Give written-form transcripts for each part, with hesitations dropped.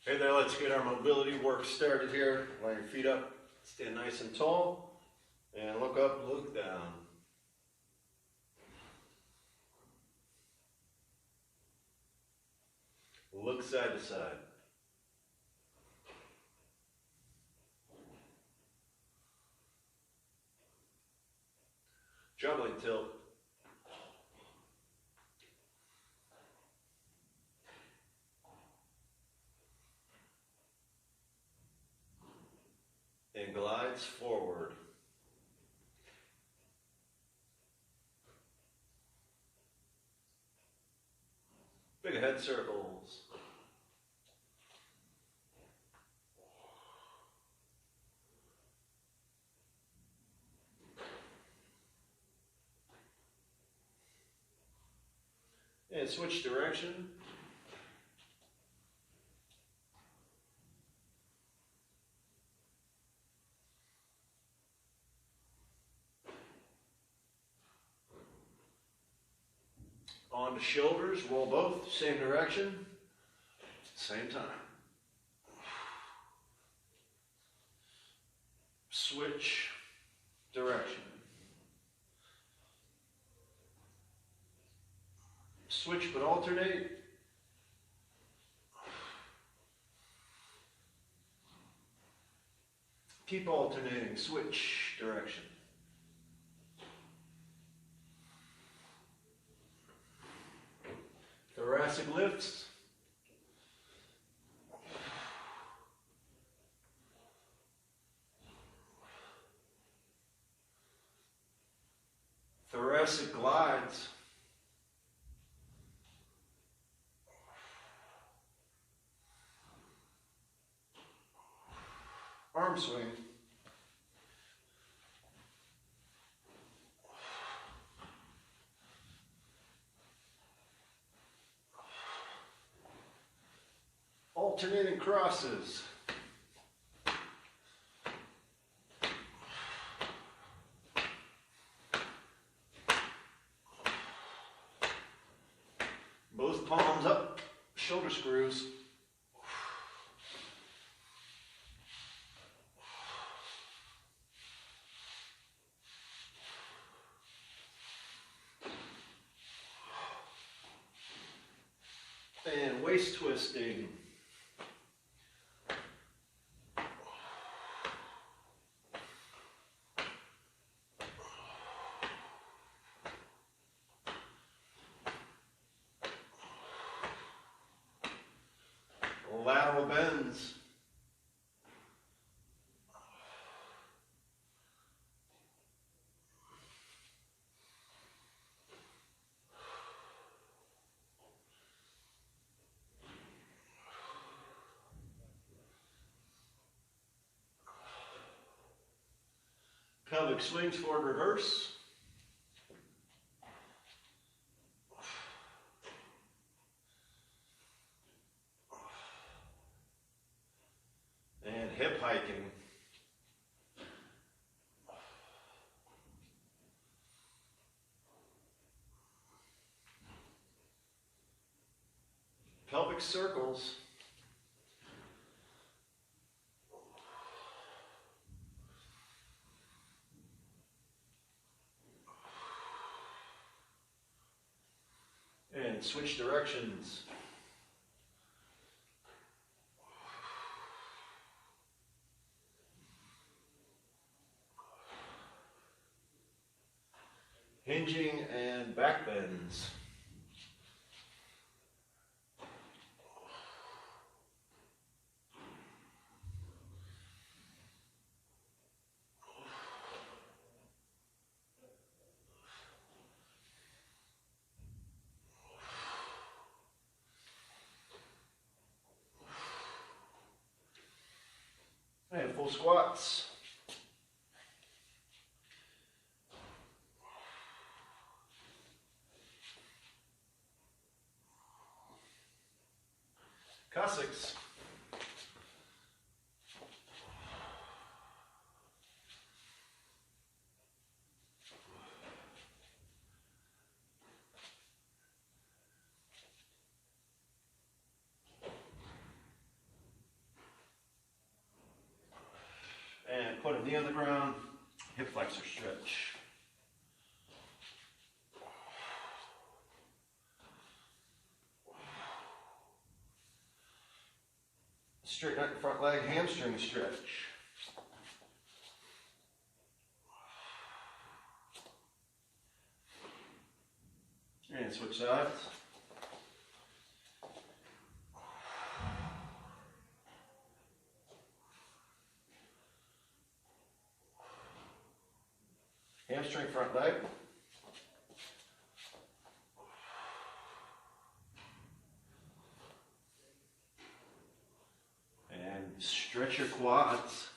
Hey there, let's get our mobility work started here. Line your feet up, stand nice and tall, and look up, look down. Look side to side. Juggling tilt. And glides forward. Big head circles. And switch direction. On the shoulders, roll both, same direction, same time. Switch direction. Switch but alternate. Keep alternating, switch direction. Thoracic lifts. Thoracic glides. Arm swing. Alternating crosses. Both palms up, shoulder screws. And waist twisting. Lateral bends. Pelvic swings forward, reverse. And hip hiking. Pelvic circles. And switch directions. Hinging and back bends. And full squats. Cossacks. knee on the ground, hip flexor stretch. Straighten out your front leg, hamstring stretch. And switch sides. Hamstring front leg. And stretch your quads.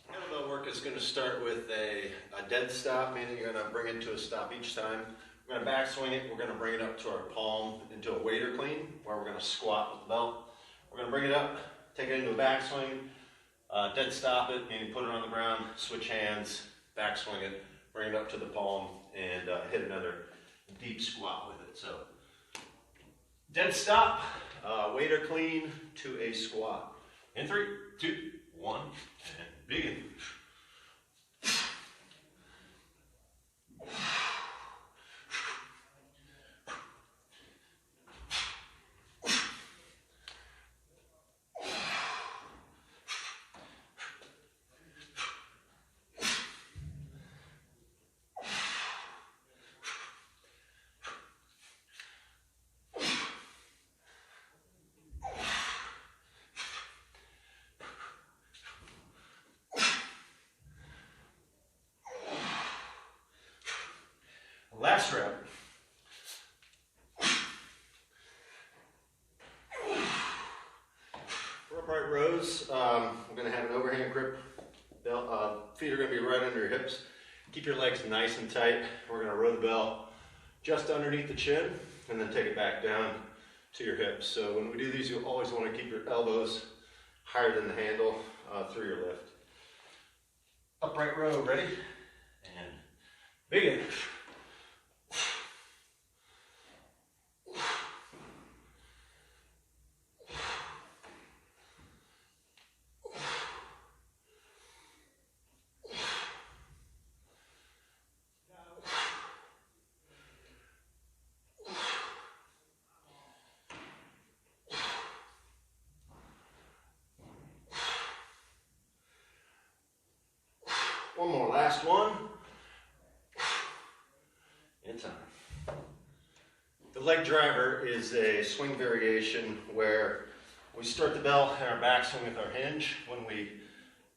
Kettlebell work is going to start with a dead stop, meaning you're going to bring it to a stop each time. We're going to back swing it. We're going to bring it up to our palm into a waiter clean, where we're going to squat with the belt. We're going to bring it up, take it into a back swing, dead stop it, meaning put it on the ground, switch hands, back swing it, bring it up to the palm, and hit another deep squat with it. So, dead stop, waiter clean to a squat. In 3, 2, 1, and begin. Last rep. For upright rows, we're going to have an overhand grip. Feet are going to be right under your hips. Keep your legs nice and tight. We're going to row the bell just underneath the chin and then take it back down to your hips. So when we do these, you always want to keep your elbows higher than the handle through your lift. Upright row, ready? And begin. One more, last one. And time. The leg driver is a swing variation where we start the bell and our back swing with our hinge. When we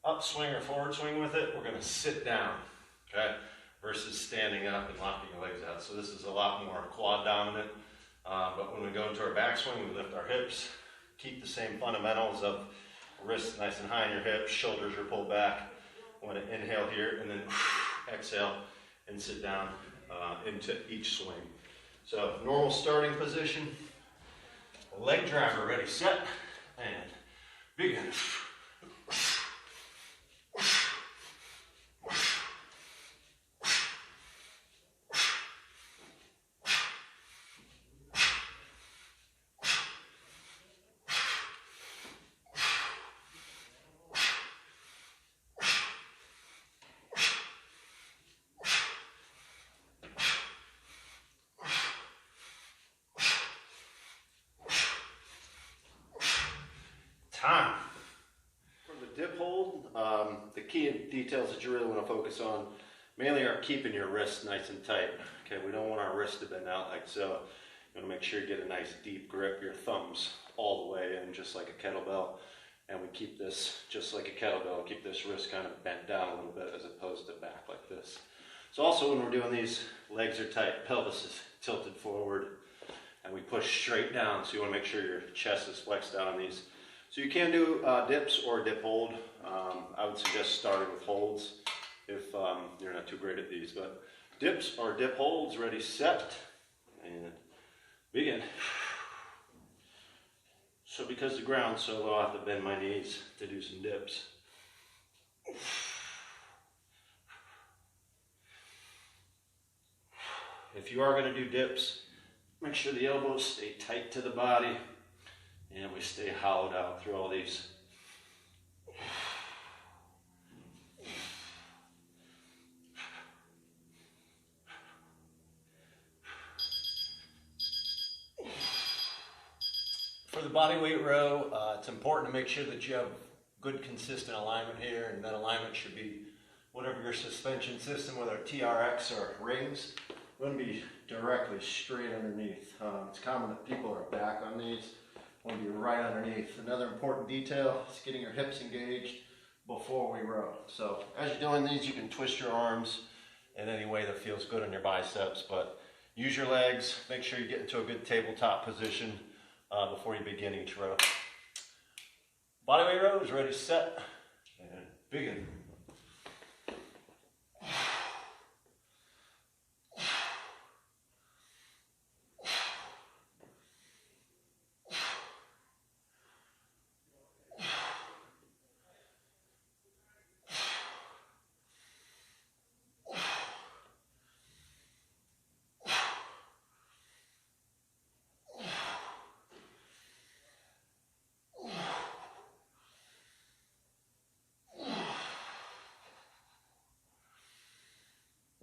upswing or forward swing with it, we're going to sit down, okay, versus standing up and locking your legs out. So this is a lot more quad dominant. But when we go into our back swing, we lift our hips, keep the same fundamentals of wrists nice and high in your hips, shoulders are pulled back. I want to inhale here and then exhale and sit down into each swing. So normal starting position, leg driver ready, set, and begin. Time. For the dip hold, the key details that you really want to focus on mainly are keeping your wrists nice and tight. Okay, we don't want our wrists to bend out like so. You want to make sure you get a nice deep grip, your thumbs all the way in, just like a kettlebell. And we keep this just like a kettlebell, keep this wrist kind of bent down a little bit as opposed to back like this. So also when we're doing these, legs are tight, pelvis is tilted forward, and we push straight down. So you want to make sure your chest is flexed down on these. So you can do dips or dip hold. I would suggest starting with holds if you're not too great at these. But dips or dip holds, ready, set, and begin. So because the ground's so low, I have to bend my knees to do some dips. if you are going to do dips, make sure the elbows stay tight to the body and we stay hollowed out through all these. For the bodyweight row, it's important to make sure that you have good consistent alignment here, and that alignment should be whatever your suspension system, whether TRX or rings, going to be directly straight underneath. It's common that people are back on these, want to be right underneath. Another important detail is getting your hips engaged before we row. So as you're doing these, you can twist your arms in any way that feels good on your biceps, but use your legs. Make sure you get into a good tabletop position before you begin each row. Bodyweight row is ready, set, and begin.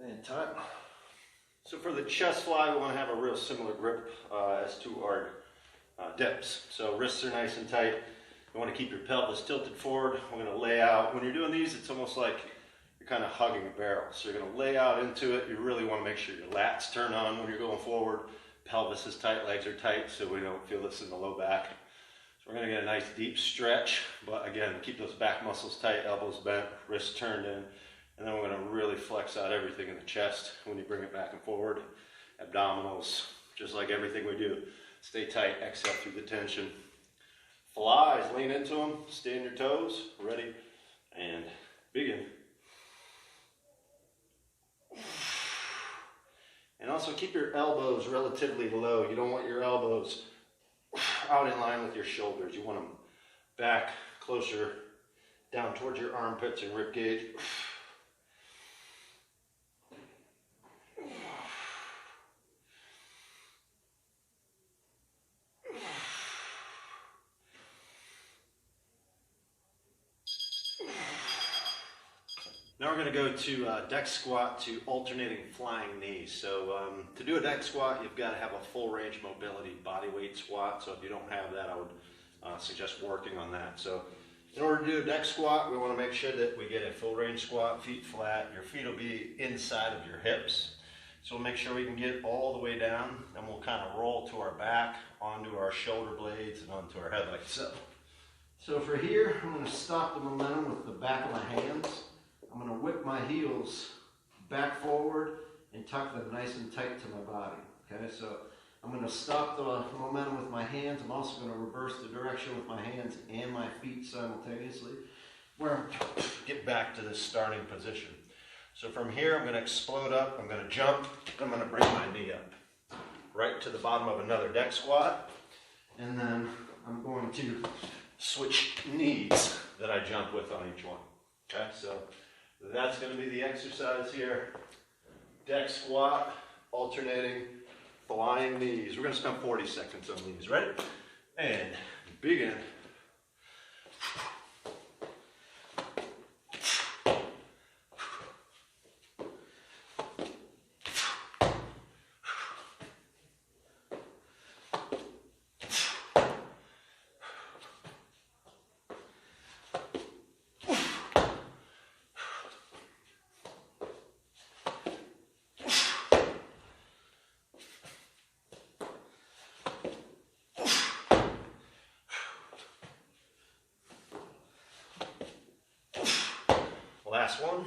And time. So for the chest fly, we want to have a real similar grip as to our dips. So wrists are nice and tight. You want to keep your pelvis tilted forward. We're going to lay out. When you're doing these, it's almost like you're kind of hugging a barrel. So you're going to lay out into it. You really want to make sure your lats turn on when you're going forward. Pelvis is tight, legs are tight, so we don't feel this in the low back. So we're going to get a nice deep stretch, but again, keep those back muscles tight, elbows bent, wrists turned in. And then we're going to really flex out everything in the chest when you bring it back and forward. Abdominals, just like everything we do. Stay tight, exhale through the tension. Flies, lean into them, stay on your toes, ready, and begin. And also keep your elbows relatively low. You don't want your elbows out in line with your shoulders. You want them back closer down towards your armpits and rib cage. Now we're going to go to deck squat to alternating flying knees. So to do a deck squat, you've got to have a full range mobility body weight squat. So if you don't have that, I would suggest working on that. So in order to do a deck squat, we want to make sure that we get a full range squat, feet flat. Your feet will be inside of your hips. So we'll make sure we can get all the way down, and we'll kind of roll to our back, onto our shoulder blades, and onto our head like so. So for here, I'm going to stop the momentum with the back of my hands. I'm going to whip my heels back forward and tuck them nice and tight to my body. Okay, so I'm going to stop the momentum with my hands. I'm also going to reverse the direction with my hands and my feet simultaneously. Where I'm get back to this starting position. So from here, I'm going to explode up. I'm going to jump. I'm going to bring my knee up right to the bottom of another deck squat, and then I'm going to switch knees that I jump with on each one. Okay, so that's going to be the exercise here. Deck squat, alternating, flying knees. We're going to spend 40 seconds on these. Ready? And begin. Last one.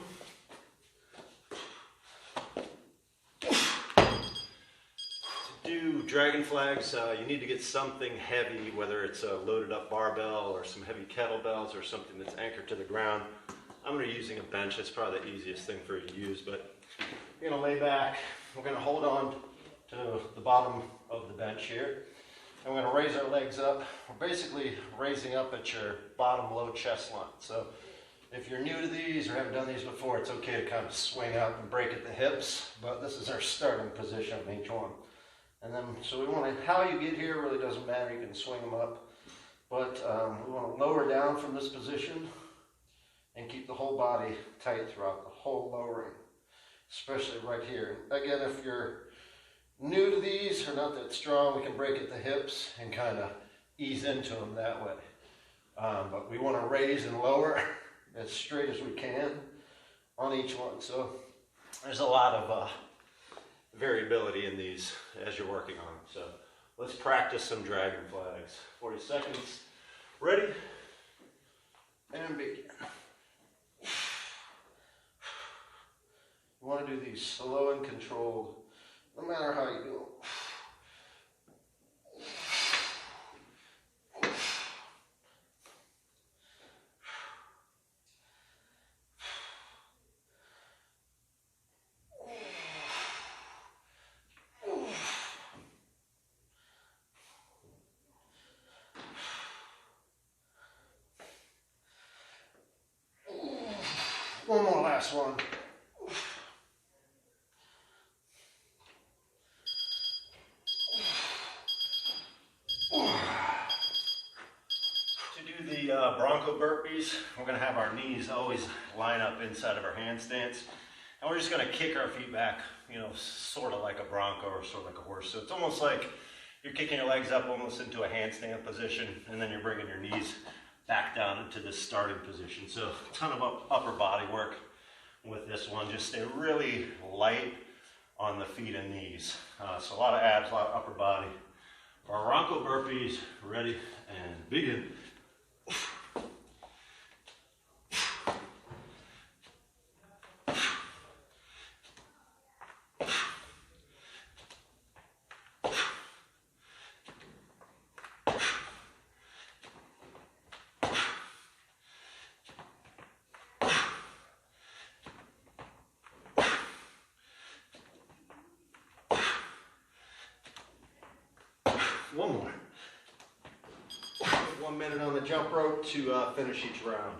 To do dragon flags, you need to get something heavy, whether it's a loaded up barbell or some heavy kettlebells or something that's anchored to the ground. I'm going to be using a bench. It's probably the easiest thing for you to use, but you're going to lay back. We're going to hold on to the bottom of the bench here. And we're going to raise our legs up. We're basically raising up at your bottom low chest line. So If you're new to these or haven't done these before, it's okay to kind of swing out and break at the hips, but this is our starting position of each one. And then, so we want to, how you get here really doesn't matter, you can swing them up, but we want to lower down from this position and keep the whole body tight throughout the whole lowering, especially right here. Again, if you're new to these or not that strong, we can break at the hips and kind of ease into them that way. But we want to raise and lower as straight as we can on each one. So there's a lot of variability in these as you're working on them. So let's practice some dragon flags. 40 seconds. Ready? And begin. You want to do these slow and controlled, no matter how you do them. One more, last one. To do the Bronco burpees, we're going to have our knees always line up inside of our handstands. And we're just going to kick our feet back, you know, sort of like a Bronco or sort of like a horse. So it's almost like you're kicking your legs up almost into a handstand position, and then you're bringing your knees back down into this starting position. So a ton of upper body work with this one. Just stay really light on the feet and knees. So a lot of abs, a lot of upper body. For our Bronco burpees, ready and begin. One more. 1 minute on the jump rope to finish each round.